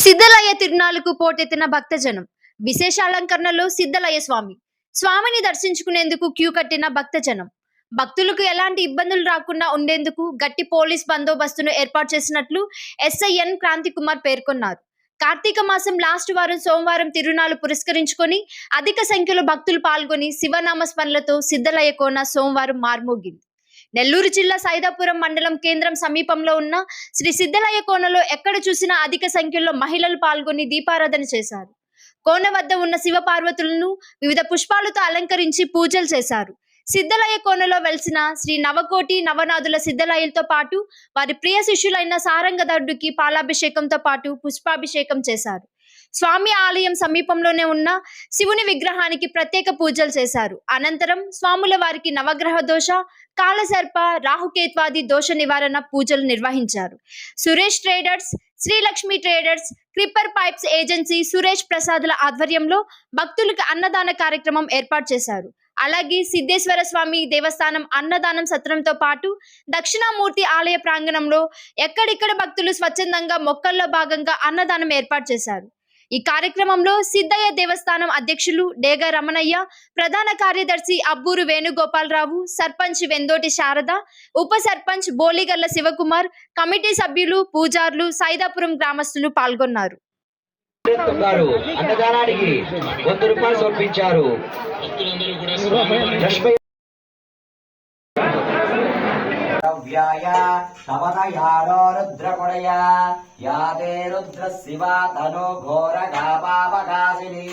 సిద్ధలయ్య తిరునాళ్లకు పోటెత్తిన భక్తజనం. విశేష అలంకరణలో సిద్ధలయ్య స్వామిని దర్శించుకునేందుకు క్యూ కట్టిన భక్తజనం. భక్తులకు ఎలాంటి ఇబ్బందులు రాకుండా ఉండేందుకు గట్టి పోలీస్ బందోబస్తును ఏర్పాటు చేసినట్లు ఎస్ఐఎన్ క్రాంతికుమార్ పేర్కొన్నారు. కార్తీక మాసం లాస్ట్ వారం సోమవారం తిరునాళ్లు పురస్కరించుకొని అధిక సంఖ్యలో భక్తులు పాల్గొని శివనామ స్మరణలతో సిద్ధలయ్య కోన సోమవారం మార్మోగింది. నెల్లూరు జిల్లా సైదాపురం మండలం కేంద్రం సమీపంలో ఉన్న శ్రీ సిద్ధలయ్య కోనలో ఎక్కడ చూసినా అధిక సంఖ్యలో మహిళలు పాల్గొని దీపారాధన చేశారు. కోన వద్ద ఉన్న శివ పార్వతులను వివిధ పుష్పాలతో అలంకరించి పూజలు చేశారు. సిద్ధలయ్య కోనలో వెలిసిన శ్రీ నవకోటి నవనాథుల సిద్ధలయ్యలతో పాటు వారి ప్రియ శిష్యులైన సారంగదడ్డుకి పాలాభిషేకంతో పాటు పుష్పాభిషేకం చేశారు. స్వామి ఆలయం సమీపంలోనే ఉన్న శివుని విగ్రహానికి ప్రత్యేక పూజలు చేశారు. అనంతరం స్వాముల వారికి నవగ్రహ దోష, కాలసర్ప, రాహుకేత్వాది దోష నివారణ పూజలు నిర్వహించారు. సురేష్ ట్రేడర్స్, శ్రీలక్ష్మి ట్రేడర్స్, క్రిప్పర్ పైప్స్ ఏజెన్సీ సురేష్ ప్రసాద్ల ఆధ్వర్యంలో భక్తులకు అన్నదాన కార్యక్రమం ఏర్పాటు చేశారు. అలాగే సిద్ధేశ్వర స్వామి దేవస్థానం అన్నదానం సత్రంతో పాటు దక్షిణామూర్తి ఆలయ ప్రాంగణంలో ఎక్కడిక్కడ భక్తులు స్వచ్ఛందంగా మొక్కల్లో భాగంగా అన్నదానం ఏర్పాటు చేశారు. ఈ కార్యక్రమంలో సిద్ధయ్య దేవస్థానం అధ్యక్షులు డేగ రమణయ్య, ప్రధాన కార్యదర్శి అబ్బూరు వేణుగోపాలరావు, సర్పంచ్ వెందోటి శారద, ఉప సర్పంచ్ బోలిగల్ల శివకుమార్, కమిటీ సభ్యులు, పూజారులు, సైదాపురం గ్రామస్తులు పాల్గొన్నారు. అన్నదానానికి 100 రూపాయలు సమర్పించారు. రుద్రపడయా యాదే రుద్ర శివ తను ఘోర గాపాపకాశిని